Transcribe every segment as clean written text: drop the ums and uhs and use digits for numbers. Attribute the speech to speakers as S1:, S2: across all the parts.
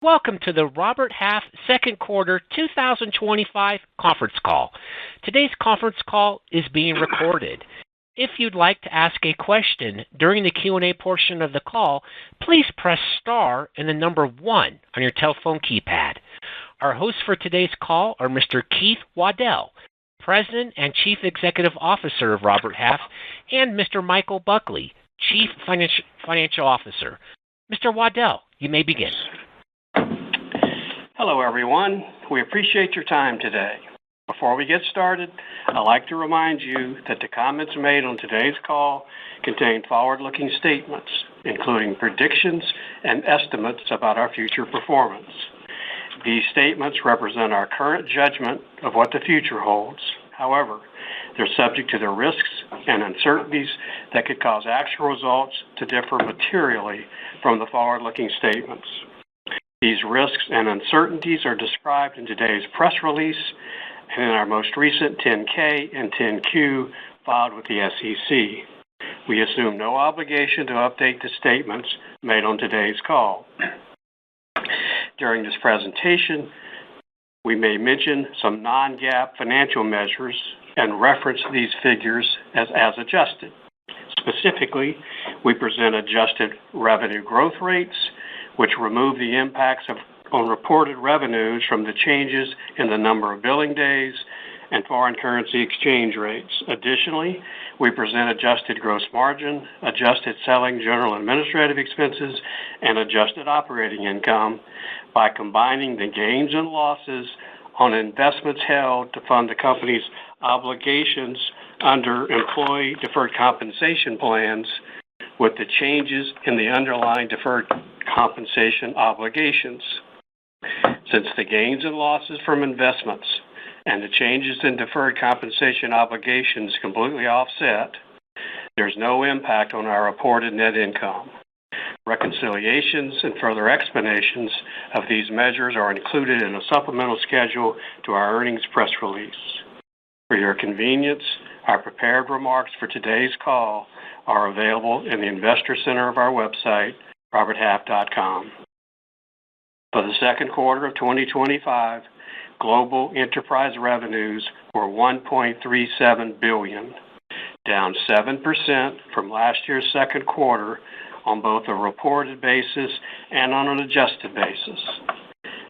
S1: Welcome to the Robert Half Second Quarter 2025 conference call. Today's conference call is being recorded. If you'd like to ask a question during the Q&A portion of the call, please press star and the number 1 on your telephone keypad. Our hosts for today's call are Mr. Keith Waddell, President and Chief Executive Officer of Robert Half, and Mr. Michael Buckley, Chief Financial Officer. Mr. Waddell, you may begin.
S2: Hello, everyone. We appreciate your time today. Before we get started, I'd like to remind you that the comments made on today's call contain forward-looking statements, including predictions and estimates about our future performance. These statements represent our current judgment of what the future holds. However, they're subject to the risks and uncertainties that could cause actual results to differ materially from the forward-looking statements. These risks and uncertainties are described in today's press release and in our most recent 10-K and 10-Q filed with the SEC. We assume no obligation to update the statements made on today's call. During this presentation, we may mention some non-GAAP financial measures and reference these figures as adjusted. Specifically, we present adjusted revenue growth rates, which remove the impacts on reported revenues from the changes in the number of billing days and foreign currency exchange rates. Additionally, we present adjusted gross margin, adjusted selling, general and administrative expenses, and adjusted operating income by combining the gains and losses on investments held to fund the company's obligations under employee deferred compensation plans with the changes in the underlying deferred compensation obligations. Since the gains and losses from investments and the changes in deferred compensation obligations completely offset, there's no impact on our reported net income. Reconciliations and further explanations of these measures are included in a supplemental schedule to our earnings press release. For your convenience, our prepared remarks for today's call are available in the Investor Center of our website, roberthalf.com. For the second quarter of 2025, global enterprise revenues were $1.37 billion, down 7% from last year's second quarter on both a reported basis and on an adjusted basis.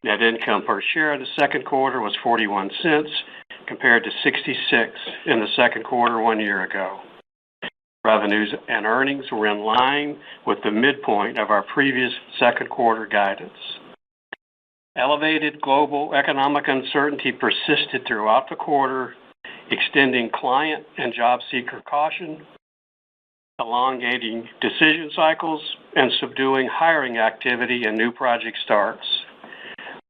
S2: Net income per share in the second quarter was 41 cents compared to 66 in the second quarter 1 year ago. Revenues and earnings were in line with the midpoint of our previous second quarter guidance. Elevated global economic uncertainty persisted throughout the quarter, extending client and job seeker caution, elongating decision cycles, and subduing hiring activity and new project starts.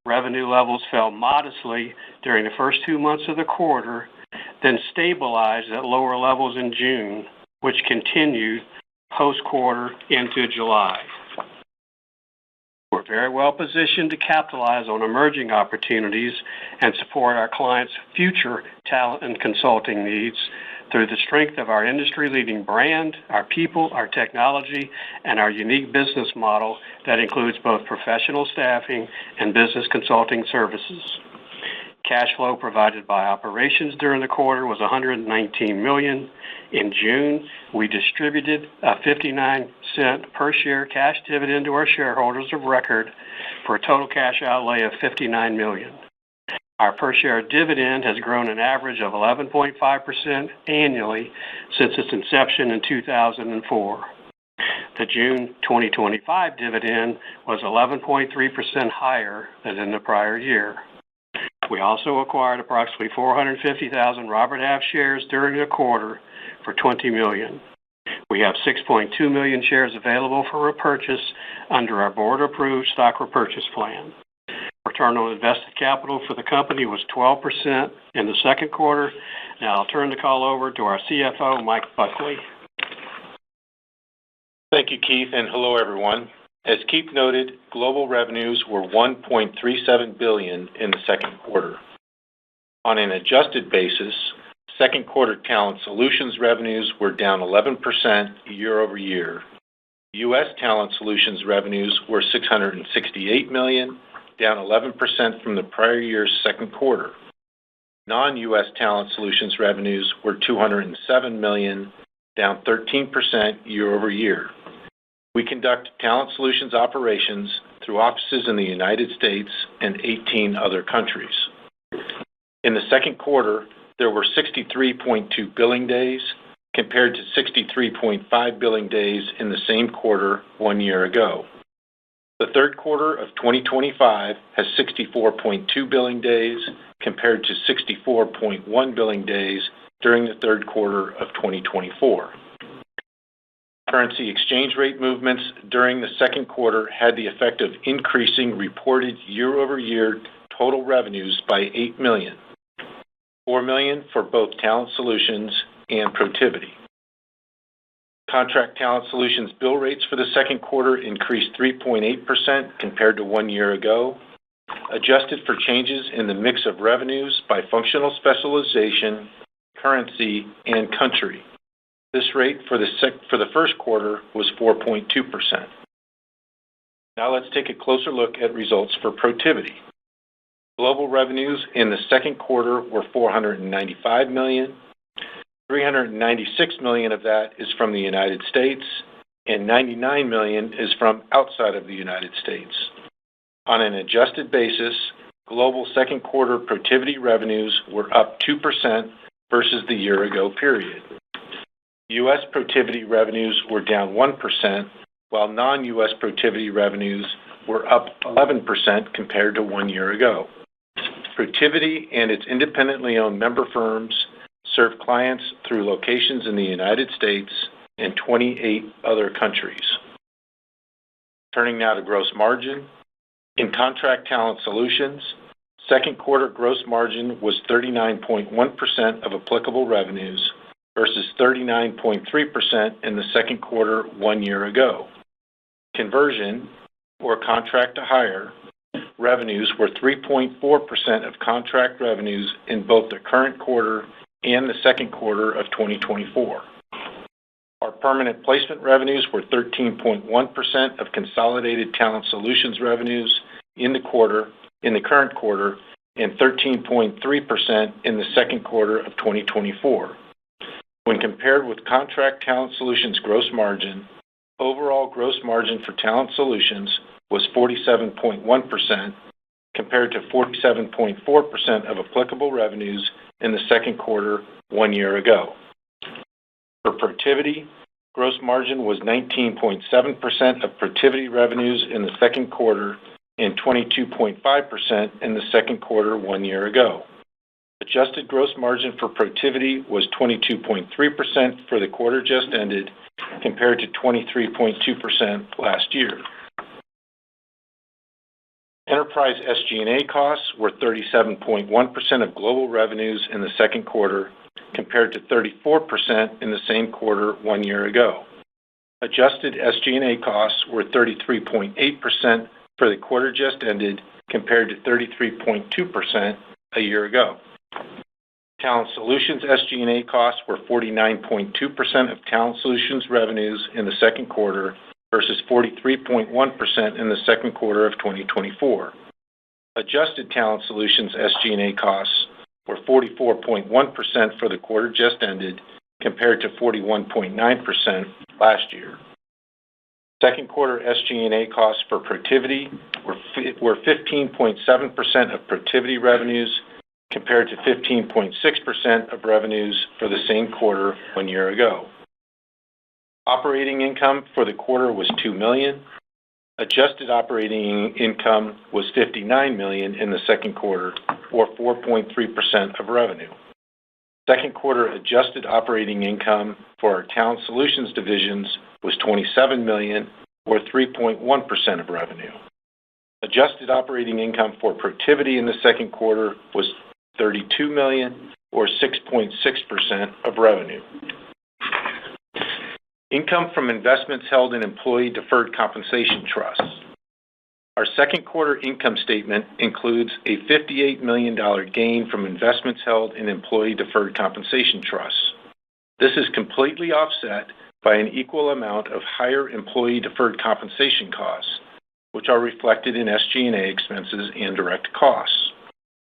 S2: Revenue levels fell modestly during the first 2 months of the quarter, then stabilized at lower levels in June, which continued post-quarter into July. We're very well positioned to capitalize on emerging opportunities and support our clients' future talent and consulting needs through the strength of our industry-leading brand, our people, our technology, and our unique business model that includes both professional staffing and business consulting services. Cash flow provided by operations during the quarter was $119 million. In June, we distributed a 59-cent per share cash dividend to our shareholders of record for a total cash outlay of $59 million. Our per share dividend has grown an average of 11.5% annually since its inception in 2004. The June 2025 dividend was 11.3% higher than in the prior year. We also acquired approximately 450,000 Robert Half shares during the quarter for $20 million. We have 6.2 million shares available for repurchase under our board-approved stock repurchase plan. Return on invested capital for the company was 12% in the second quarter. Now I'll turn the call over to our CFO, Mike Buckley.
S3: Thank you, Keith, and hello, everyone. As Keith noted, global revenues were $1.37 billion in the second quarter. On an adjusted basis, second quarter Talent Solutions revenues were down 11% year over year. U.S. Talent Solutions revenues were $668 million, down 11% from the prior year's second quarter. Non-U.S. Talent Solutions revenues were $207 million, down 13% year-over-year. We conduct Talent Solutions operations through offices in the United States and 18 other countries. In the second quarter, there were 63.2 billing days compared to 63.5 billing days in the same quarter 1 year ago. The third quarter of 2025 has 64.2 billing days compared to 64.1 billing days during the third quarter of 2024. Currency exchange rate movements during the second quarter had the effect of increasing reported year-over-year total revenues by $8 million, $4 million for both Talent Solutions and Protiviti. Contract Talent Solutions bill rates for the second quarter increased 3.8% compared to 1 year ago, adjusted for changes in the mix of revenues by functional specialization, currency, and country. This rate for the first quarter was 4.2%. Now let's take a closer look at results for Protiviti. Global revenues in the second quarter were $495 million. $396 million of that is from the United States, and $99 million is from outside of the United States. On an adjusted basis, global second quarter Protiviti revenues were up 2% versus the year-ago period. U.S. Protiviti revenues were down 1%, while non-U.S. Protiviti revenues were up 11% compared to 1 year ago. Protiviti and its independently owned member firms serve clients through locations in the United States and 28 other countries. Turning now to gross margin. In Contract Talent Solutions, second quarter gross margin was 39.1% of applicable revenues versus 39.3% in the second quarter 1 year ago. Conversion, or contract to hire, revenues were 3.4% of contract revenues in both the current quarter and the second quarter of 2024. Our permanent placement revenues were 13.1% of consolidated Talent Solutions revenues in the current quarter and 13.3% in the second quarter of 2024. When compared with Contract Talent Solutions gross margin, overall gross margin for Talent Solutions was 47.1% compared to 47.4% of applicable revenues in the second quarter 1 year ago. For Protiviti, gross margin was 19.7% of Protiviti revenues in the second quarter and 22.5% in the second quarter 1 year ago. Adjusted gross margin for Protiviti was 22.3% for the quarter just ended compared to 23.2% last year. Enterprise SG&A costs were 37.1% of global revenues in the second quarter compared to 34% in the same quarter 1 year ago. Adjusted SG&A costs were 33.8% for the quarter just ended compared to 33.2% a year ago. Talent Solutions SG&A costs were 49.2% of Talent Solutions revenues in the second quarter versus 43.1% in the second quarter of 2024. Adjusted Talent Solutions SG&A costs were 44.1% for the quarter just ended compared to 41.9% last year. Second quarter SG&A costs for Protiviti were 15.7% of Protiviti revenues compared to 15.6% of revenues for the same quarter 1 year ago. Operating income for the quarter was $2 million. Adjusted operating income was $59 million in the second quarter, or 4.3% of revenue. Second quarter adjusted operating income for our Talent Solutions divisions was $27 million, or 3.1% of revenue. Adjusted operating income for Protiviti in the second quarter was $32 million, or 6.6% of revenue. Income from investments held in employee deferred compensation trusts. Our second quarter income statement includes a $58 million gain from investments held in employee deferred compensation trusts. This is completely offset by an equal amount of higher employee deferred compensation costs, which are reflected in SG&A expenses and direct costs.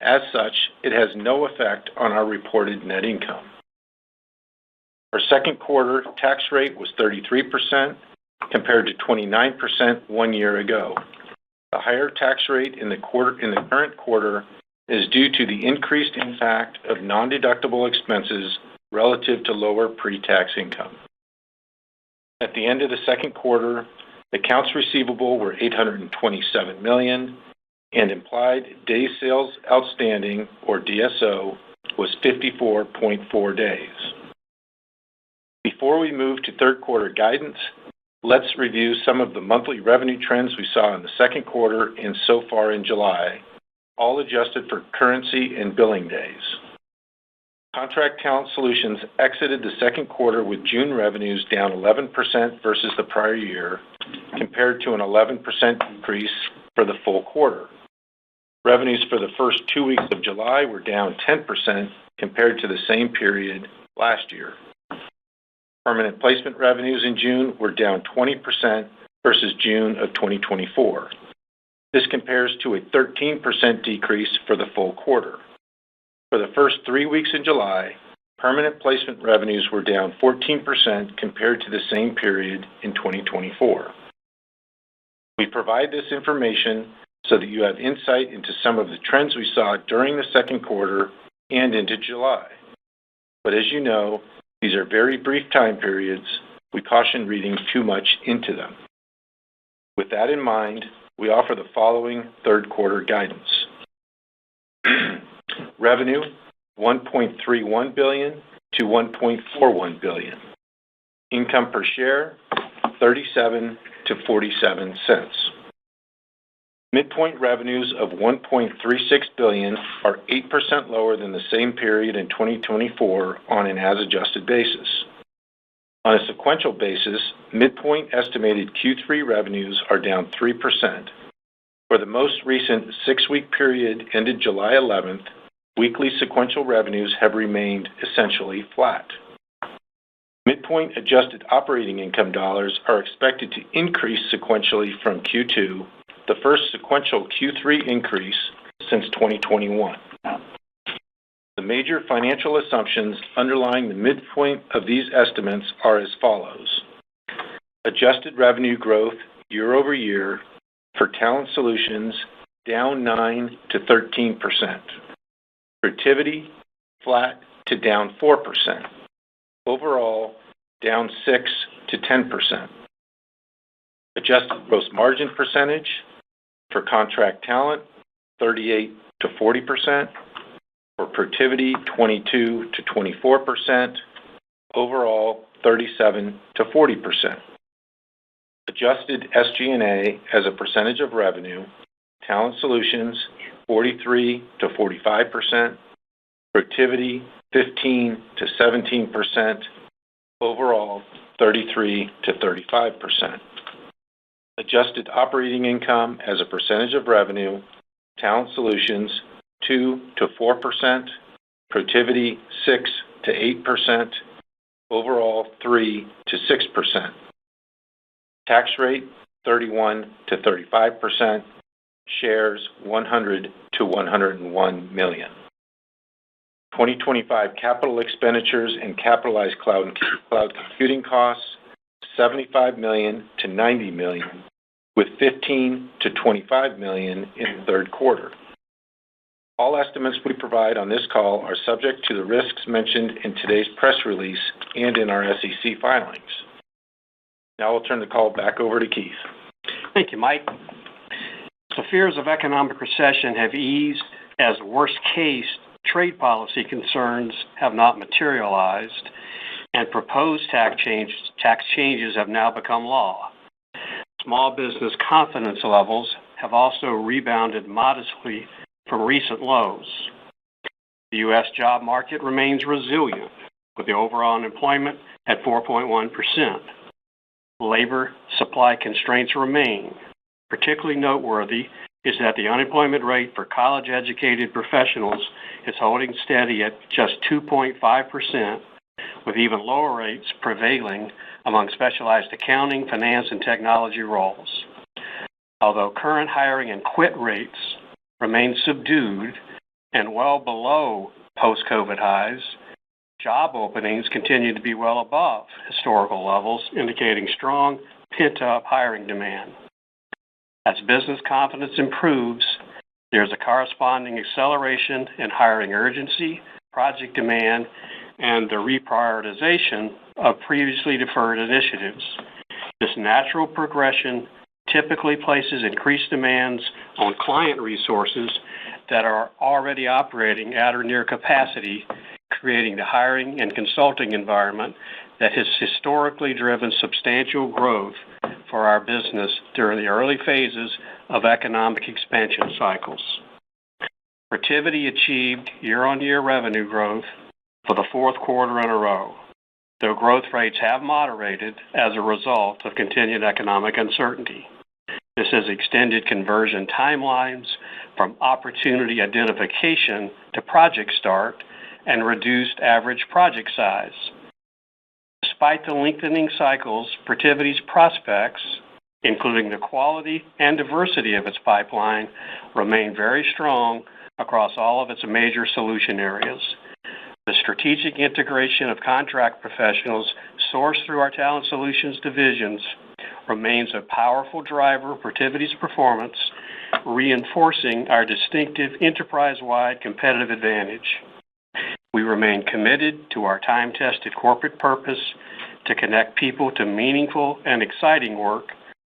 S3: As such, it has no effect on our reported net income. Our second quarter tax rate was 33% compared to 29% 1 year ago. The higher tax rate in the current quarter is due to the increased impact of non-deductible expenses relative to lower pre-tax income. At the end of the second quarter, accounts receivable were $827 million, and implied days sales outstanding, or DSO, was 54.4 days. Before we move to third quarter guidance, let's review some of the monthly revenue trends we saw in the second quarter and so far in July, all adjusted for currency and billing days. Contract Talent Solutions exited the second quarter with June revenues down 11% versus the prior year, compared to an 11% increase for the full quarter. Revenues for the first 2 weeks of July were down 10% compared to the same period last year. Permanent placement revenues in June were down 20% versus June of 2024. This compares to a 13% decrease for the full quarter. For the first 3 weeks in July, permanent placement revenues were down 14% compared to the same period in 2024. We provide this information so that you have insight into some of the trends we saw during the second quarter and into July. But as you know, these are very brief time periods. We caution reading too much into them. With that in mind, we offer the following third quarter guidance. Revenue, $1.31 billion to $1.41 billion. Income per share, 37 to 47 cents. Midpoint revenues of $1.36 billion are 8% lower than the same period in 2024 on an as-adjusted basis. On a sequential basis, midpoint estimated Q3 revenues are down 3%. For the most recent 6-week period ended July 11th, weekly sequential revenues have remained essentially flat. Midpoint adjusted operating income dollars are expected to increase sequentially from Q2, the first sequential Q3 increase since 2021. The major financial assumptions underlying the midpoint of these estimates are as follows. Adjusted revenue growth year over year for Talent Solutions down 9 to 13%. Protiviti flat to down 4%. Overall down 6 to 10%. Adjusted gross margin percentage for Contract Talent 38 to 40%. For Protiviti 22 to 24%. Overall 37 to 40%. Adjusted SG&A as a percentage of revenue, Talent Solutions 43 to 45%, Protiviti 15 to 17%, overall 33 to 35%. Adjusted operating income as a percentage of revenue, Talent Solutions 2 to 4%, Protiviti 6 to 8%, overall 3 to 6%. Tax rate 31 to 35%, shares 100 to 101 million. 2025 capital expenditures and capitalized cloud computing costs $75 million to $90 million, with $15 to $25 million in the third quarter. All estimates we provide on this call are subject to the risks mentioned in today's press release and in our SEC filings. Now I'll turn the call back over to Keith.
S2: Thank you, Mike. The fears of economic recession have eased as worst-case trade policy concerns have not materialized, and proposed tax changes have now become law. Small business confidence levels have also rebounded modestly from recent lows. The U.S. job market remains resilient, with the overall unemployment at 4.1%. Labor supply constraints remain. Particularly noteworthy is that the unemployment rate for college-educated professionals is holding steady at just 2.5%, with even lower rates prevailing among specialized accounting, finance, and technology roles. Although current hiring and quit rates remain subdued and well below post-COVID highs, job openings continue to be well above historical levels, indicating strong pent-up hiring demand. As business confidence improves, there's a corresponding acceleration in hiring urgency, project demand, and the reprioritization of previously deferred initiatives. This natural progression typically places increased demands on client resources that are already operating at or near capacity, creating the hiring and consulting environment that has historically driven substantial growth for our business during the early phases of economic expansion cycles. Protiviti achieved year-on-year revenue growth for the fourth quarter in a row, though growth rates have moderated as a result of continued economic uncertainty. This has extended conversion timelines from opportunity identification to project start and reduced average project size. Despite the lengthening cycles, Protiviti's prospects, including the quality and diversity of its pipeline, remain very strong across all of its major solution areas. The strategic integration of contract professionals sourced through our Talent Solutions divisions remains a powerful driver of Protiviti's performance, reinforcing our distinctive enterprise-wide competitive advantage. We remain committed to our time-tested corporate purpose to connect people to meaningful and exciting work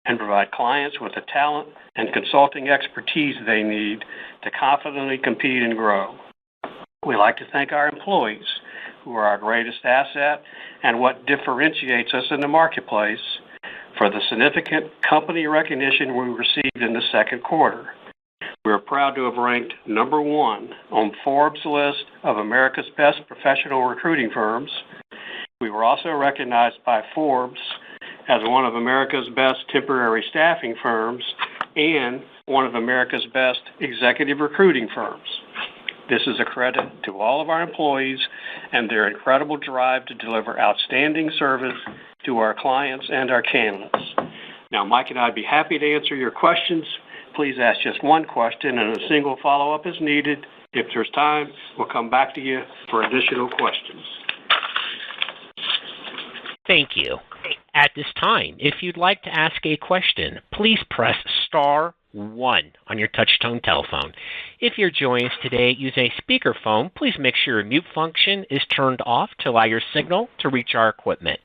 S2: and provide clients with the talent and consulting expertise they need to confidently compete and grow. We like to thank our employees, who are our greatest asset and what differentiates us in the marketplace, for the significant company recognition we received in the second quarter. We are proud to have ranked number 1 on Forbes' list of America's Best Professional Recruiting Firms. We were also recognized by Forbes as one of America's Best Temporary Staffing Firms and one of America's Best Executive Recruiting Firms. This is a credit to all of our employees and their incredible drive to deliver outstanding service to our clients and our candidates. Now, Mike and I would be happy to answer your questions. Please ask just one question and a single follow-up is needed. If there's time, we'll come back to you for additional questions.
S1: Thank you. At this time, if you'd like to ask a question, please press star 1 on your touch-tone telephone. If you're joining us today using a speakerphone, please make sure your mute function is turned off to allow your signal to reach our equipment.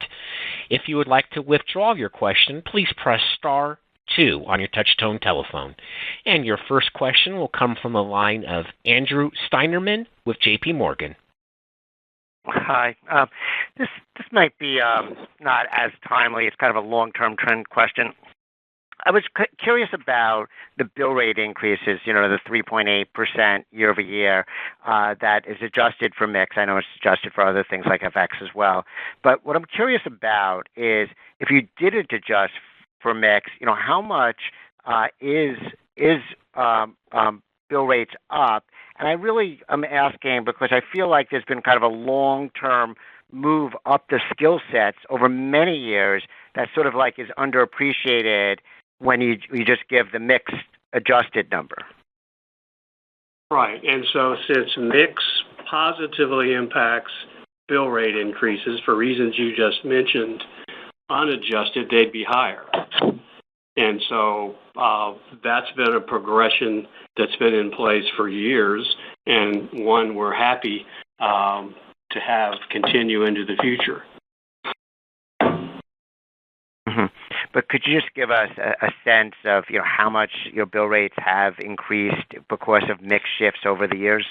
S1: If you would like to withdraw your question, please press star 2 on your touch-tone telephone. And your first question will come from the line of Andrew Steinerman with J.P. Morgan.
S4: Hi. This might be not as timely. It's kind of a long-term trend question. I was curious about the bill rate increases, the 3.8% year over year that is adjusted for mix. I know it's adjusted for other things like FX as well. But what I'm curious about is if you didn't adjust for mix, how much is bill rates up? And I really am asking because I feel like there's been kind of a long-term move up the skill sets over many years that sort of like is underappreciated when you just give the mix adjusted number.
S2: Right. And so since mix positively impacts bill rate increases for reasons you just mentioned, unadjusted, they'd be higher. And so that's been a progression that's been in place for years and one we're happy to have continue into the future.
S4: But could you just give us a sense of how much your bill rates have increased because of mix shifts over the years?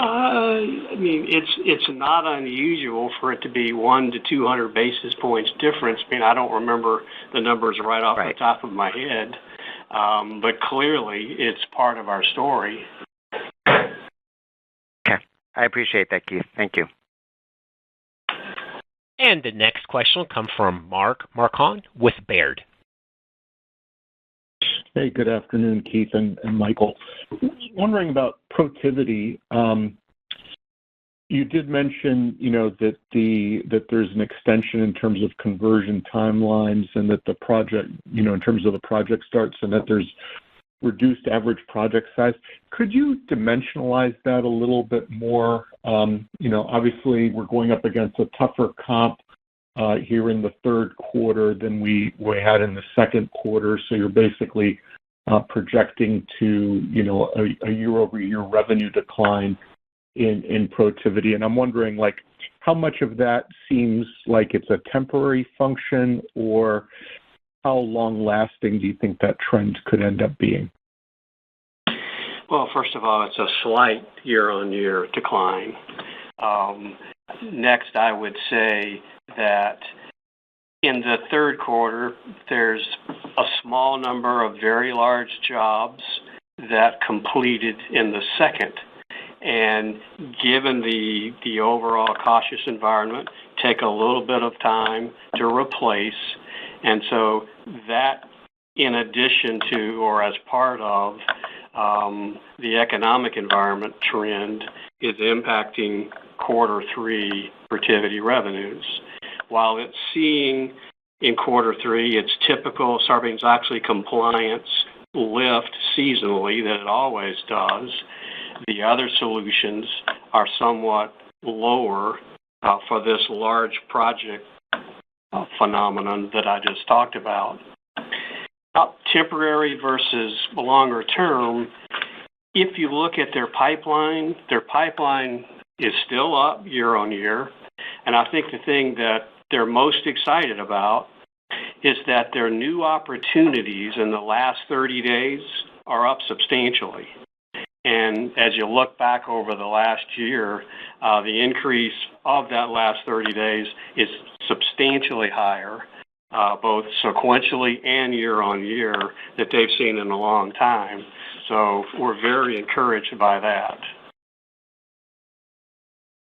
S2: It's not unusual for it to be 100 to 200 basis points difference. I don't remember the numbers right off the top of my head, but clearly it's part of our story.
S4: Okay, I appreciate that, Keith. Thank you.
S1: And the next question will come from Mark Marcon with Baird.
S5: Hey, good afternoon, Keith and Michael. Wondering about Protiviti. you did mention, that there's an extension in terms of conversion timelines, and that the project, in terms of the project starts, and that there's reduced average project size. Could you dimensionalize that a little bit more? Obviously we're going up against a tougher comp here in the third quarter than we had in the second quarter. So you're basically projecting to, a year-over-year revenue decline in Protiviti. And I'm wondering, how much of that seems like it's a temporary function, or how long-lasting do you think that trend could end up being?
S2: Well, first of all, it's a slight year-on-year decline. Next, I would say that in the third quarter, there's a small number of very large jobs that completed in the second. And given the overall cautious environment, take a little bit of time to replace. And so that, in addition to or as part of the economic environment trend, is impacting quarter three Protiviti revenues. While it's seeing in quarter three its typical Sarbanes-Oxley compliance lift seasonally that it always does, the other solutions are somewhat lower for this large project phenomenon that I just talked about. Temporary versus longer term, if you look at their pipeline is still up year on year. And I think the thing that they're most excited about is that their new opportunities in the last 30 days are up substantially. And as you look back over the last year, the increase of that last 30 days is substantially higher, both sequentially and year on year, that they've seen in a long time. So we're very encouraged by that.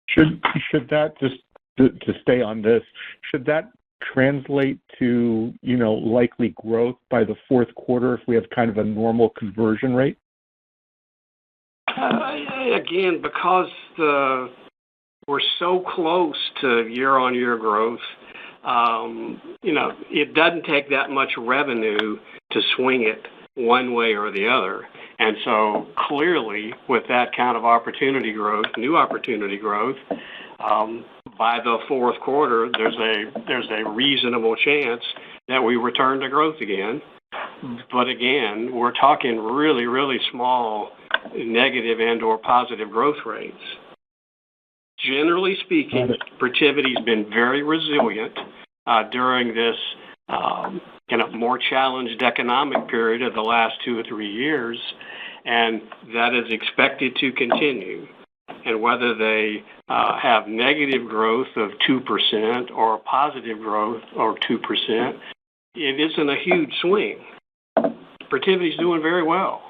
S5: Should that, just to stay on this, should that translate to, likely growth by the fourth quarter if we have kind of a normal conversion rate?
S2: Again, because we're so close to year-on-year growth, it doesn't take that much revenue to swing it one way or the other. And so clearly, with that kind of opportunity growth, new opportunity growth, by the fourth quarter, there's a reasonable chance that we return to growth again. But again, we're talking really, really small negative and or positive growth rates. Generally speaking, Protiviti's been very resilient during this more challenged economic period of the last 2 or 3 years, and that is expected to continue. And whether they have negative growth of 2% or positive growth of 2%, it isn't a huge swing. Protiviti's doing very well.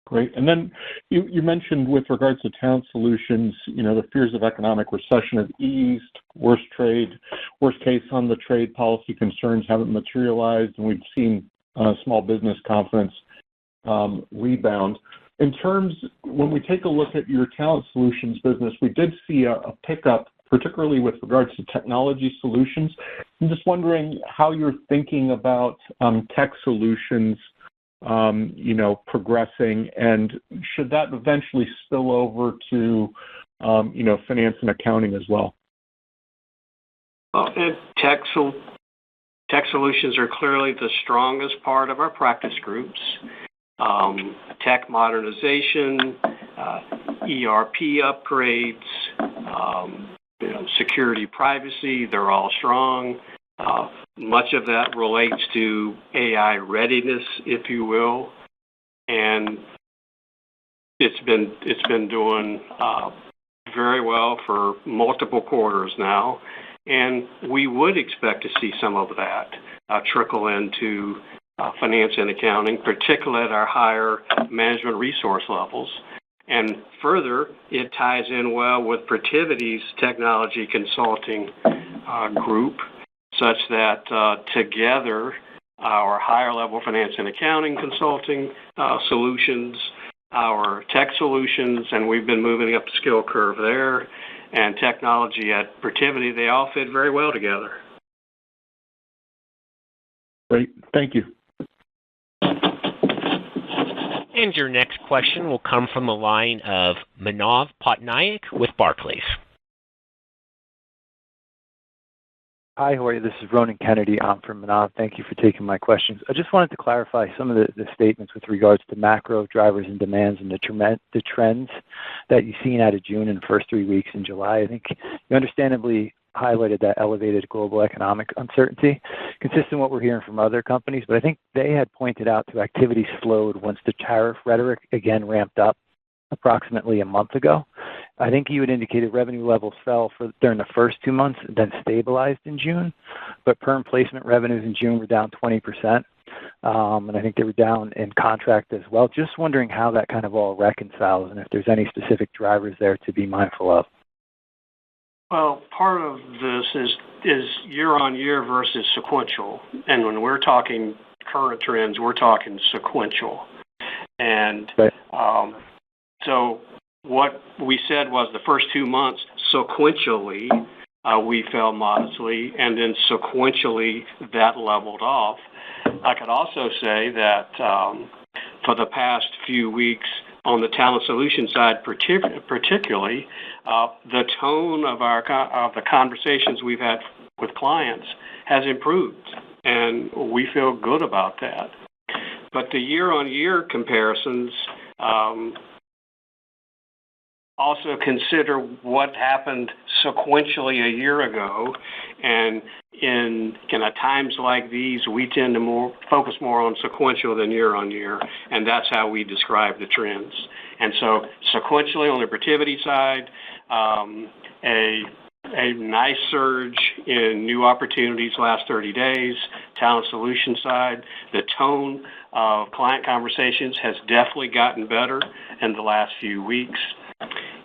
S5: Great. And then you mentioned with regards to Talent Solutions, the fears of economic recession have eased, worst case on the trade policy concerns haven't materialized, and we've seen small business confidence rebound. In terms, when we take a look at your Talent Solutions business, we did see a pickup, particularly with regards to technology solutions. I'm just wondering how you're thinking about tech solutions progressing, and should that eventually spill over to, finance and accounting as well?
S2: And tech solutions are clearly the strongest part of our practice groups. Tech modernization, ERP upgrades, security, privacy, they're all strong. Much of that relates to AI readiness, if you will, and it's been doing very well for multiple quarters now, and we would expect to see some of that trickle into finance and accounting, particularly at our higher management resource levels. And further, it ties in well with Protiviti's technology consulting group, such that together our higher level finance and accounting consulting solutions our tech solutions, and we've been moving up the skill curve there, and technology at Protiviti, they all fit very well together.
S5: Great. Thank you.
S1: And your next question will come from the line of Manav Patnaik with Barclays.
S6: Hi, how are you? This is Ronan Kennedy. I'm from Manav. Thank you for taking my questions. I just wanted to clarify some of the statements with regards to macro drivers and demands and the trends that you've seen out of June and the first 3 weeks in July. I think you understandably highlighted that elevated global economic uncertainty, consistent with what we're hearing from other companies, but I think they had pointed out to activity slowed once the tariff rhetoric again ramped up approximately a month ago. I think you had indicated revenue levels fell during the first 2 months, then stabilized in June, but perm placement revenues in June were down 20%, and I think they were down in contract as well. Just wondering how that kind of all reconciles and if there's any specific drivers there to be mindful of.
S2: Well, part of this is year-on-year versus sequential, and when we're talking current trends, we're talking sequential. And
S6: right.
S2: So what we said was the first 2 months sequentially we fell modestly, and then sequentially that leveled off. I could also say that for the past few weeks on the talent solution side, particularly, the tone of the conversations we've had with clients has improved, and we feel good about that. But the year-on-year comparisons also consider what happened sequentially a year ago, and in times like these, we tend to focus more on sequential than year-on-year, and that's how we describe the trends. And so sequentially on the Protiviti side, a nice surge in new opportunities last 30 days. Talent solution side, the tone of client conversations has definitely gotten better in the last few weeks.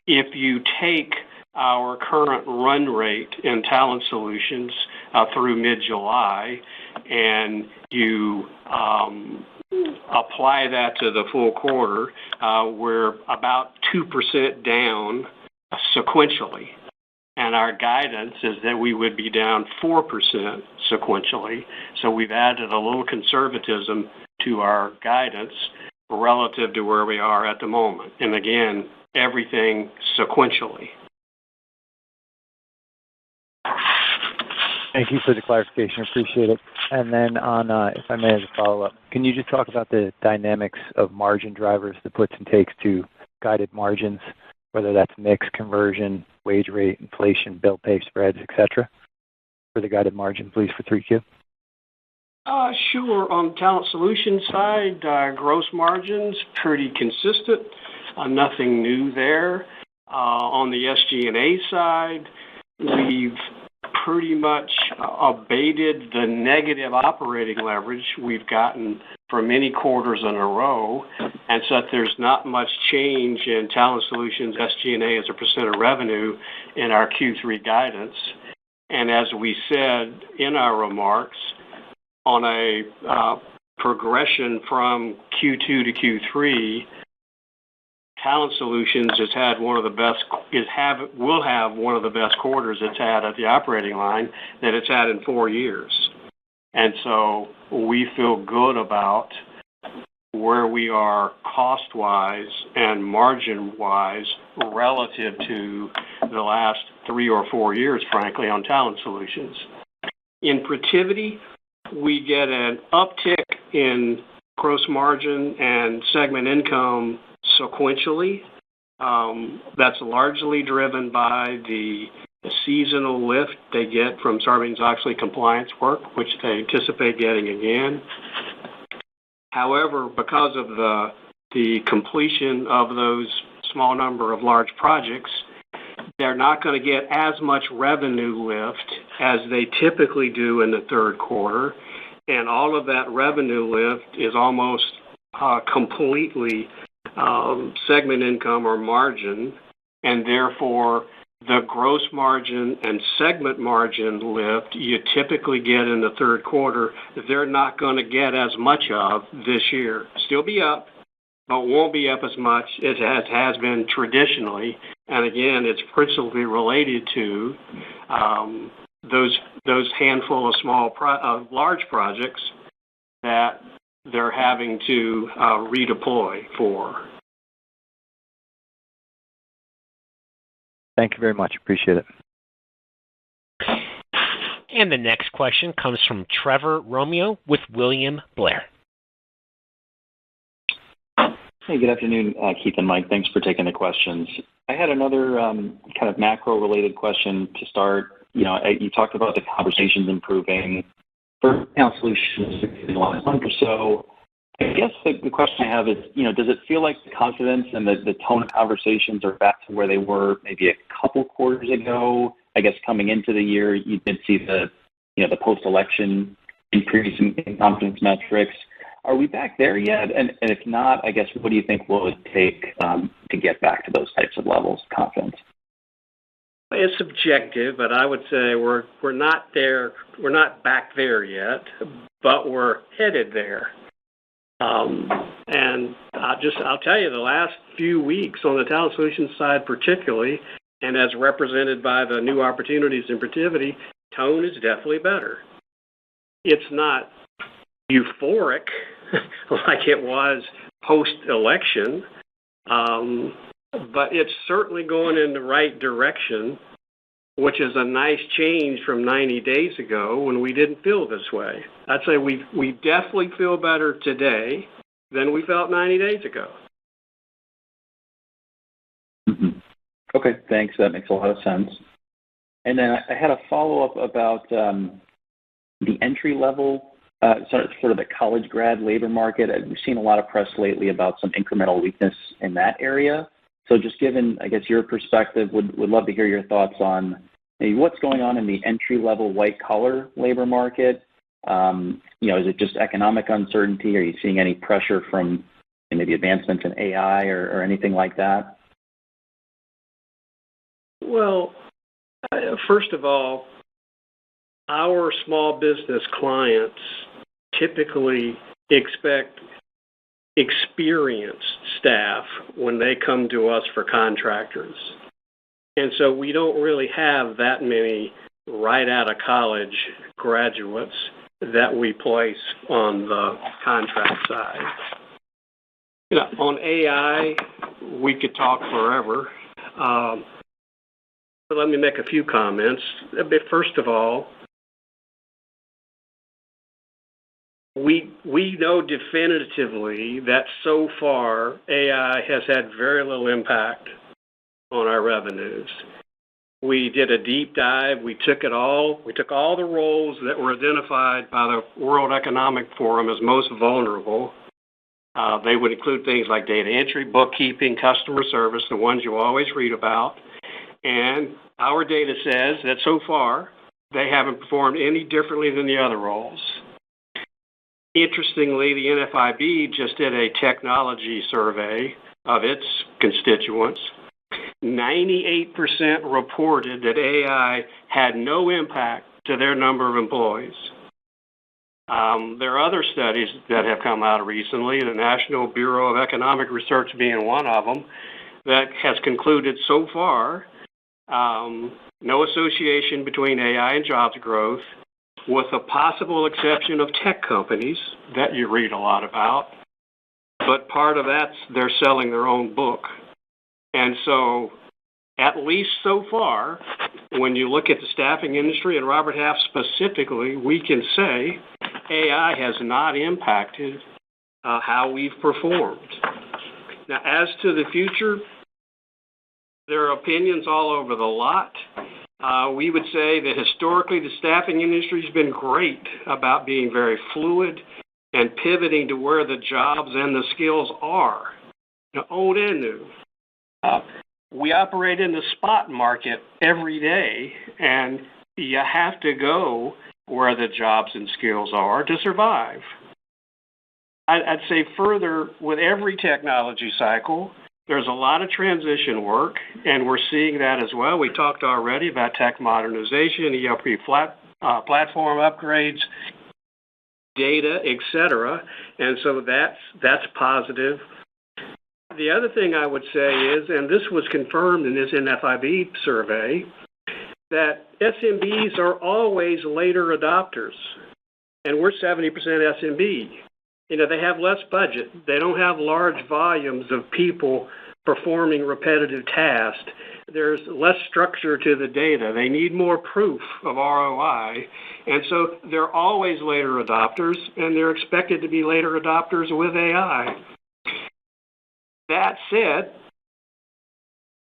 S2: If you take our current run rate in talent solutions through mid-July and you apply that to the full quarter, we're about 2% down sequentially. And our guidance is that we would be down 4% sequentially. So we've added a little conservatism to our guidance relative to where we are at the moment. And again, everything sequentially.
S6: Thank you for the clarification. Appreciate it. And then on, if I may, as a follow-up, can you just talk about the dynamics of margin drivers, the puts and takes to guided margins, whether that's mix, conversion, wage rate, inflation, bill pay spreads, et cetera, for the guided margin, please, for 3Q?
S2: Sure. On the talent solutions side, gross margins pretty consistent. Nothing new there. On the SG&A side, we've pretty much abated the negative operating leverage we've gotten for many quarters in a row, and so that there's not much change in talent solutions SG&A as a percent of revenue in our Q3 guidance. And as we said in our remarks, on a progression from Q2 to Q3, Talent Solutions has had one of the best, will have one of the best quarters it's had at the operating line that it's had in 4 years. And so we feel good about where we are cost-wise and margin-wise relative to the last 3 or 4 years, frankly, on Talent Solutions. In Protiviti, we get an uptick in gross margin and segment income sequentially. That's largely driven by the seasonal lift they get from Sarbanes-Oxley compliance work, which they anticipate getting again. However, because of the completion of those small number of large projects, they're not going to get as much revenue lift as they typically do in the third quarter, and all of that revenue lift is almost completely segment income or margin, and therefore the gross margin and segment margin lift you typically get in the third quarter, they're not going to get as much of this year. Still be up, but won't be up as much as it has been traditionally. And again, it's principally related to those handful of large projects that they're having to redeploy for.
S6: Thank you very much. Appreciate it.
S1: And the next question comes from Trevor Romeo with William Blair.
S7: Hey, good afternoon, Keith and Mike. Thanks for taking the questions. I had another kind of macro-related question to start. You talked about the conversations improving for account solutions in the last month or so. I guess the question I have is, does it feel like the confidence and the tone of conversations are back to where they were maybe a couple quarters ago? I guess coming into the year, you did see the post-election increase in confidence metrics. Are we back there yet? And if not, I guess, what do you think will it take to get back to those types of levels of confidence?
S2: It's subjective, but I would say we're not there. We're not back there yet, but we're headed there. And I'll tell you, the last few weeks on the talent solutions side, particularly, and as represented by the new opportunities in Protiviti, tone is definitely better. It's not euphoric like it was post-election, but it's certainly going in the right direction, which is a nice change from 90 days ago when we didn't feel this way. I'd say we definitely feel better today than we felt 90 days ago.
S7: Mm-hmm. Okay, thanks. That makes a lot of sense. And then I had a follow-up about the entry-level, sort of the college grad labor market. We've seen a lot of press lately about some incremental weakness in that area. So just given, I guess, your perspective, would love to hear your thoughts on maybe what's going on in the entry-level white-collar labor market. Is it just economic uncertainty? Are you seeing any pressure from maybe advancements in AI or anything like that?
S2: Well, first of all, our small business clients typically expect experienced staff when they come to us for contractors. And so we don't really have that many right out of college graduates that we place on the contract side. On AI, we could talk forever. But let me make a few comments. First of all, we know definitively that so far AI has had very little impact on our revenues. We did a deep dive. We took all the roles that were identified by the World Economic Forum as most vulnerable. They would include things like data entry, bookkeeping, customer service, the ones you always read about. And our data says that so far they haven't performed any differently than the other roles. Interestingly, the NFIB just did a technology survey of its constituents. 98% reported that AI had no impact to their number of employees. There are other studies that have come out recently, the National Bureau of Economic Research being one of them, that has concluded so far no association between AI and jobs growth, with a possible exception of tech companies that you read a lot about. But part of that's they're selling their own book. And so, at least so far, when you look at the staffing industry and Robert Half specifically, we can say AI has not impacted how we've performed. Now, as to the future, there are opinions all over the lot. We would say that historically the staffing industry has been great about being very fluid and pivoting to where the jobs and the skills are, old and new. We operate in the spot market every day, and you have to go where the jobs and skills are to survive. I'd say further, with every technology cycle, there's a lot of transition work, and we're seeing that as well. We talked already about tech modernization, ERP platform upgrades, data, etc. And so that's positive. The other thing I would say is, and this was confirmed in this NFIB survey, that SMBs are always later adopters, and we're 70% SMB. They have less budget. They don't have large volumes of people performing repetitive tasks. There's less structure to the data. They need more proof of ROI. And so they're always later adopters, and they're expected to be later adopters with AI. That said,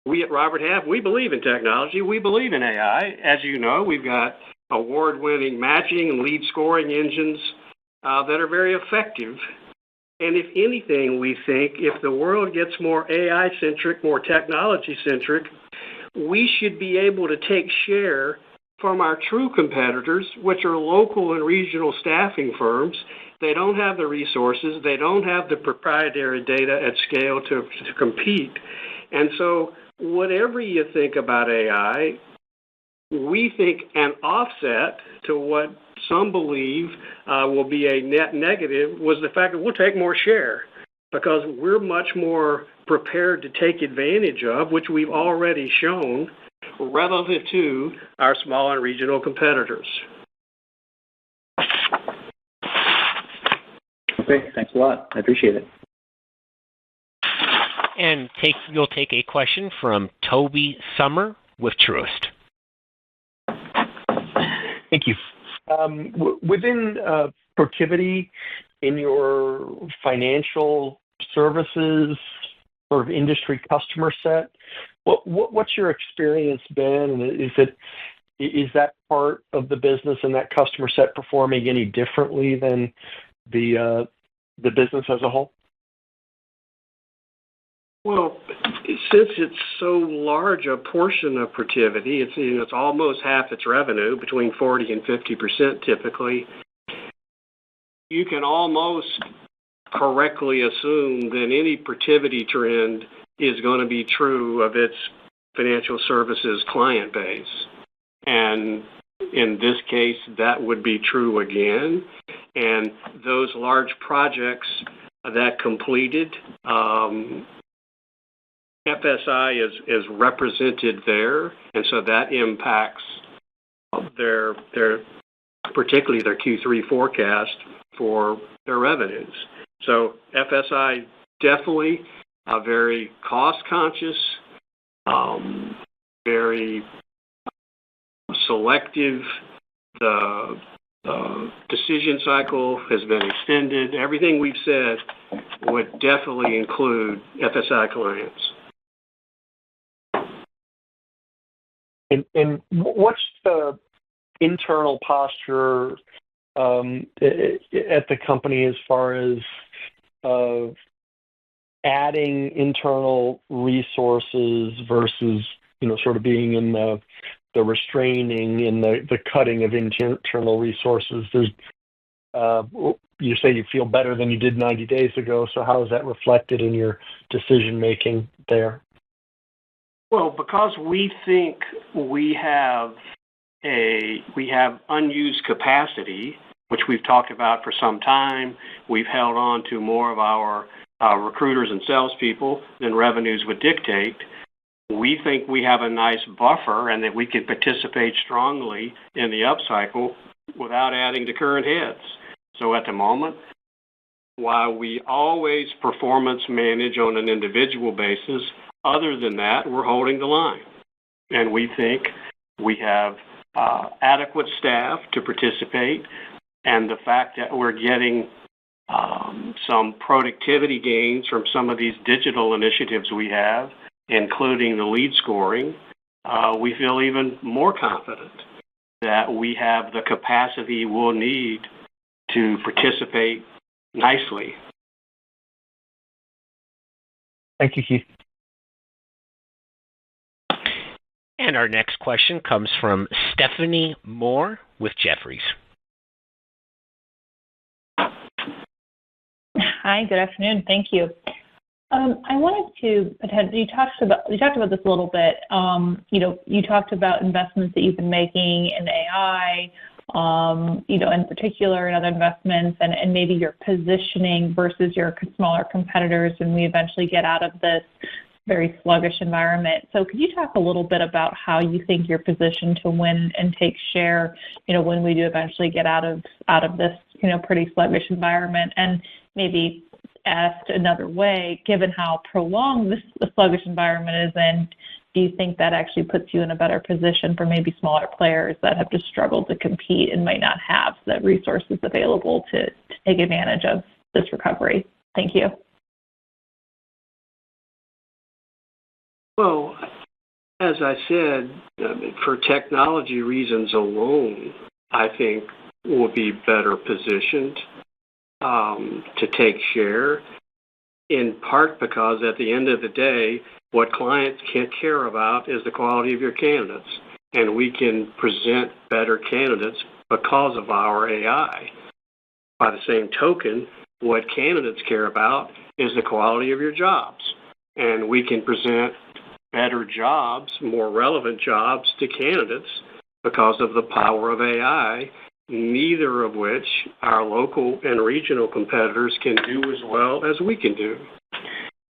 S2: we at Robert Half, we believe in technology. We believe in AI. As you know, we've got award-winning matching and lead scoring engines that are very effective. And if anything, we think if the world gets more AI-centric, more technology-centric, we should be able to take share from our true competitors, which are local and regional staffing firms. They don't have the resources. They don't have the proprietary data at scale to compete. And so whatever you think about AI, we think an offset to what some believe will be a net negative was the fact that we'll take more share because we're much more prepared to take advantage of, which we've already shown, relative to our small and regional competitors.
S7: Okay, thanks a lot. I appreciate it.
S1: And you'll take a question from Toby Summer with Truist.
S8: Thank you. Within Protiviti, in your financial services sort of industry customer set, what's your experience been? And is that part of the business and that customer set performing any differently than the business as a whole?
S2: Well, since it's so large a portion of Protiviti, it's almost half its revenue, between 40 and 50% typically. You can almost correctly assume that any Protiviti trend is going to be true of its financial services client base. And in this case, that would be true again. And those large projects that completed, FSI is represented there, and so that impacts their particularly their Q3 forecast for their revenues. So FSI definitely very cost conscious, very selective. The decision cycle has been extended. Everything we've said would definitely include FSI clients.
S8: And what's the internal posture at the company as far as adding internal resources versus, sort of being in the restraining and the cutting of internal resources? You say you feel better than you did 90 days ago, so how is that reflected in your decision-making there?
S2: Well, because we think we have unused capacity, which we've talked about for some time. We've held on to more of our recruiters and salespeople than revenues would dictate. We think we have a nice buffer and that we can participate strongly in the upcycle without adding to current heads. So at the moment, while we always performance manage on an individual basis, other than that, we're holding the line. And we think we have adequate staff to participate, and the fact that we're getting some productivity gains from some of these digital initiatives we have, including the lead scoring, we feel even more confident that we have the capacity we'll need to participate nicely.
S8: Thank you, Keith.
S1: And our next question comes from Stephanie Moore with Jefferies.
S9: Hi, good afternoon. Thank you. I wanted to you talked about this a little bit. You talked about investments that you've been making in AI, in particular in other investments, and maybe your positioning versus your smaller competitors when we eventually get out of this very sluggish environment. So could you talk a little bit about how you think you're positioned to win and take share, when we do eventually get out of this, pretty sluggish environment? And maybe asked another way, given how prolonged the sluggish environment is in, do you think that actually puts you in a better position for maybe smaller players that have just struggled to compete and might not have the resources available to take advantage of this recovery? Thank you.
S2: Well, as I said, for technology reasons alone, I think we'll be better positioned to take share, in part because at the end of the day, what clients can't care about is the quality of your candidates, and we can present better candidates because of our AI. By the same token, what candidates care about is the quality of your jobs, and we can present better jobs, more relevant jobs to candidates because of the power of AI, neither of which our local and regional competitors can do as well as we can do.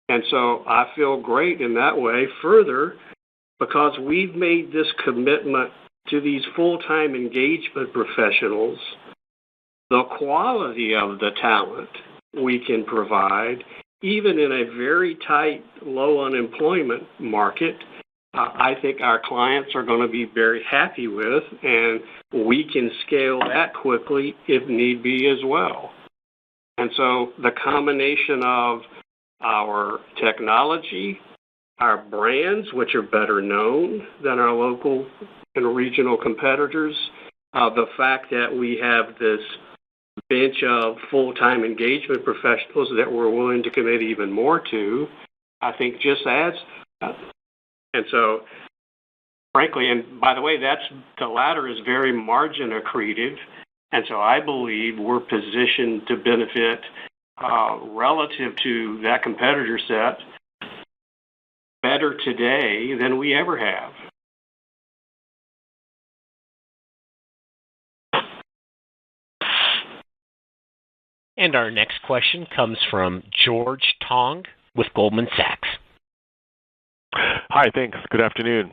S2: And so I feel great in that way. Further, because we've made this commitment to these full-time engagement professionals, the quality of the talent we can provide, even in a very tight, low unemployment market, I think our clients are going to be very happy with, and we can scale that quickly if need be as well. And so the combination of our technology, our brands, which are better known than our local and regional competitors, the fact that we have this bench of full-time engagement professionals that we're willing to commit even more to, I think just adds. And so, frankly, and by the way, the latter is very margin accretive, and so I believe we're positioned to benefit relative to that competitor set better today than we ever have.
S1: And our next question comes from George Tong with Goldman Sachs.
S10: Hi, thanks. Good afternoon.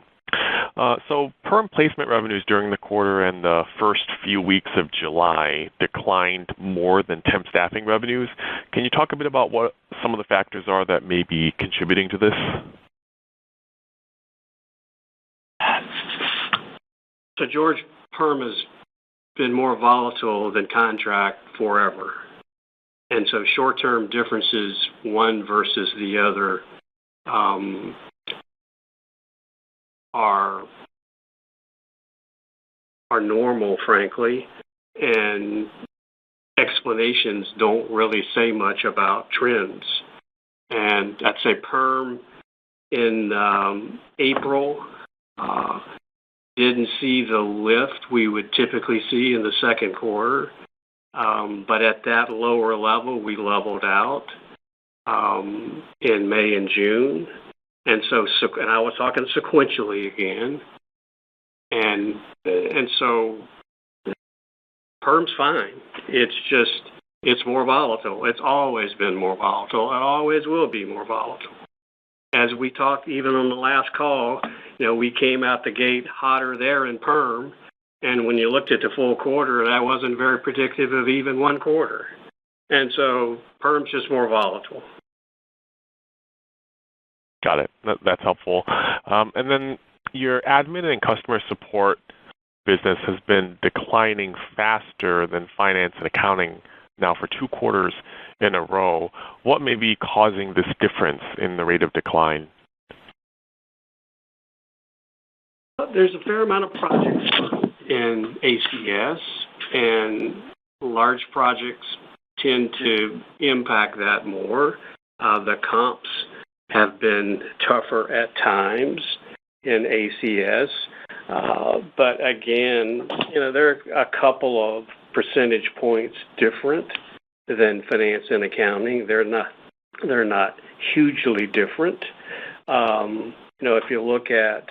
S10: So perm placement revenues during the quarter and the first few weeks of July declined more than temp staffing revenues. Can you talk a bit about what some of the factors are that may be contributing to this?
S2: So, George, perm has been more volatile than contract forever. And so short-term differences, one versus the other, are normal, frankly, and explanations don't really say much about trends. And I'd say perm in April didn't see the lift we would typically see in the second quarter, but at that lower level, we leveled out in May and June. And I was talking sequentially again, and so perm's fine. It's more volatile. It's always been more volatile. It always will be more volatile. As we talked even on the last call, we came out the gate hotter there in perm, and when you looked at the full quarter, that wasn't very predictive of even one quarter. And so perm's just more volatile.
S10: Got it. That's helpful. And then your admin and customer support business has been declining faster than finance and accounting now for 2 quarters in a row. What may be causing this difference in the rate of decline?
S2: There's a fair amount of projects in ACS, and large projects tend to impact that more. The comps have been tougher at times in ACS. But again, they're a couple of percentage points different than finance and accounting. They're not hugely different. If you look at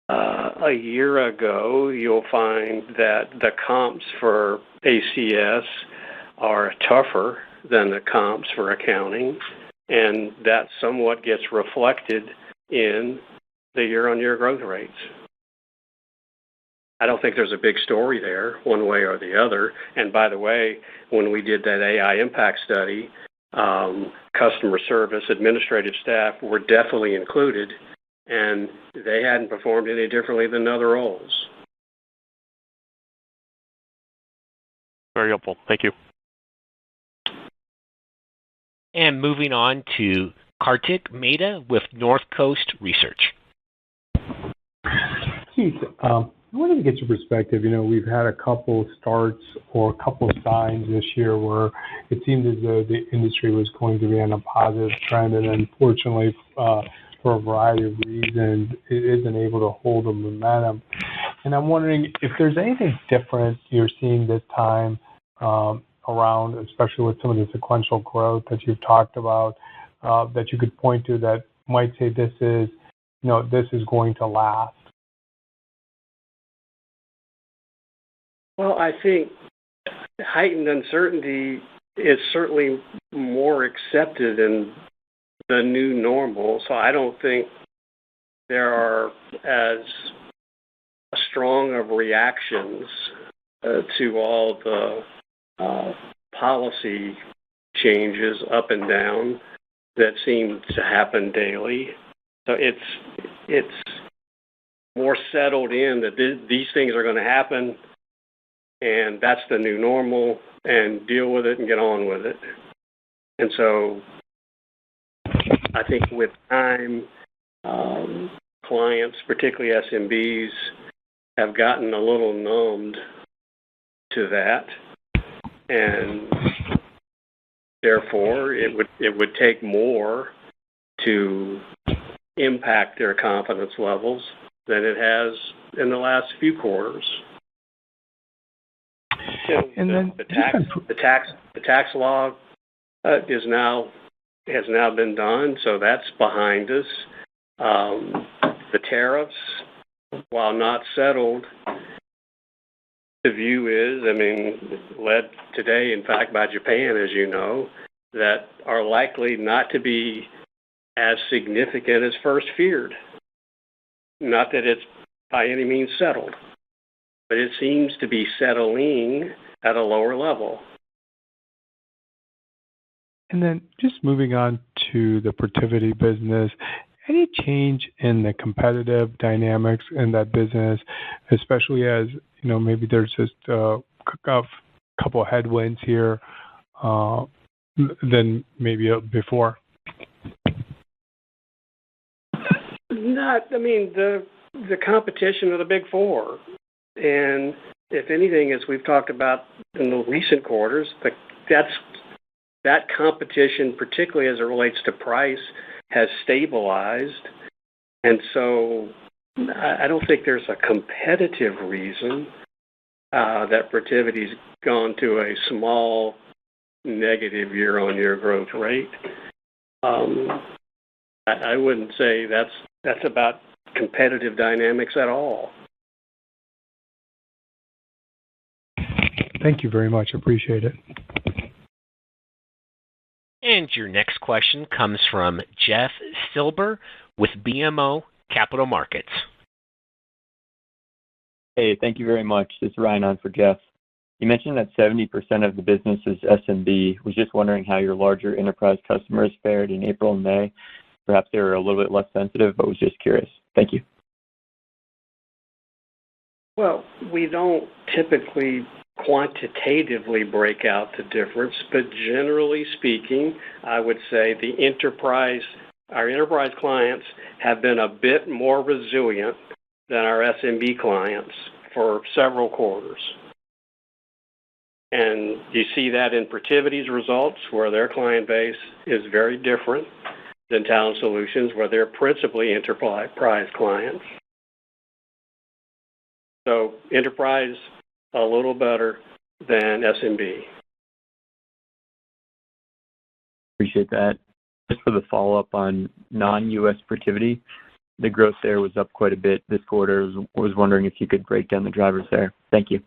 S2: a year ago, you'll find that the comps for ACS are tougher than the comps for accounting, and that somewhat gets reflected in the year-on-year growth rates. I don't think there's a big story there, one way or the other. And by the way, when we did that AI impact study, customer service, administrative staff were definitely included, and they hadn't performed any differently than other roles.
S10: Very helpful. Thank you.
S1: And moving on to Kartik Mehta with North Coast Research.
S11: Keith, I wanted to get your perspective. We've had a couple starts or a couple signs this year where it seemed as though the industry was going to be on a positive trend, and unfortunately, for a variety of reasons, it isn't able to hold the momentum. And I'm wondering if there's anything different you're seeing this time around, especially with some of the sequential growth that you've talked about, that you could point to that might say this is going to last.
S2: Well, I think heightened uncertainty is certainly more accepted in the new normal, so I don't think there are as strong of reactions to all the policy changes up and down that seem to happen daily. So it's more settled in that these things are going to happen, and that's the new normal, and deal with it and get on with it. And so I think with time, clients, particularly SMBs, have gotten a little numbed to that, and therefore it would take more to impact their confidence levels than it has in the last few quarters.
S11: And then
S2: the tax law has now been done, so that's behind us. The tariffs, while not settled, the view is, led today, in fact, by Japan, as you know, that are likely not to be as significant as first feared. Not that it's by any means settled, but it seems to be settling at a lower level.
S11: And then just moving on to the Protiviti business, any change in the competitive dynamics in that business, especially as, maybe there's just a couple headwinds here than maybe before?
S2: The competition of the Big Four. And if anything, as we've talked about in the recent quarters, that competition, particularly as it relates to price, has stabilized. And so I don't think there's a competitive reason that Protiviti's gone to a small negative year-on-year growth rate. I wouldn't say that's about competitive dynamics at all.
S11: Thank you very much. Appreciate it.
S1: And your next question comes from Jeff Silber with BMO Capital Markets.
S12: Hey, thank you very much. This is Ryan on for Jeff. You mentioned that 70% of the business is SMB. Was just wondering how your larger enterprise customers fared in April and May. Perhaps they were a little bit less sensitive, but was just curious. Thank you.
S2: Well, we don't typically quantitatively break out the difference, but generally speaking, I would say our enterprise clients have been a bit more resilient than our SMB clients for several quarters. And you see that in Protiviti's results, where their client base is very different than Talent Solutions, where they're principally enterprise clients. So enterprise, a little better than SMB.
S12: Appreciate that. Just for the follow-up on non-U.S. Protiviti, the growth there was up quite a bit this quarter. Was wondering if you could break down the drivers there. Thank you.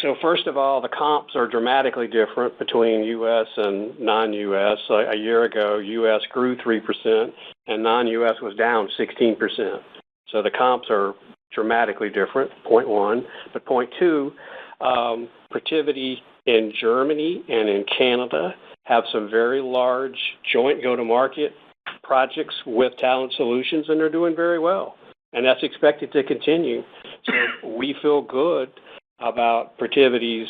S2: So first of all, the comps are dramatically different between U.S. and non-U.S. A year ago, U.S. grew 3% and non-U.S. was down 16%. So the comps are dramatically different, point one. But point two, Protiviti in Germany and in Canada have some very large joint go-to-market projects with Talent Solutions, and they're doing very well. And that's expected to continue. So we feel good about Protiviti's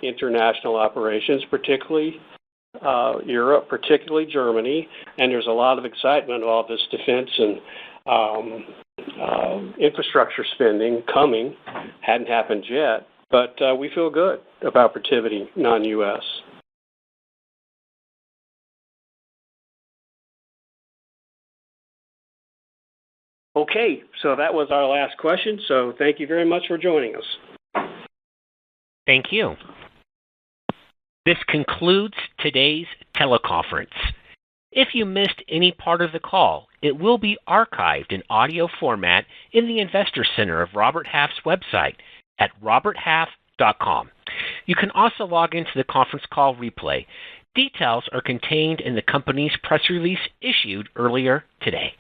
S2: international operations, particularly Europe, particularly Germany, and there's a lot of excitement about this defense and infrastructure spending coming. Hadn't happened yet, but we feel good about Protiviti non-U.S. Okay, so that was our last question, so thank you very much for joining us.
S1: Thank you. This concludes today's teleconference. If you missed any part of the call, it will be archived in audio format in the Investor Center of Robert Half's website at roberthalf.com. You can also log into the conference call replay. Details are contained in the company's press release issued earlier today.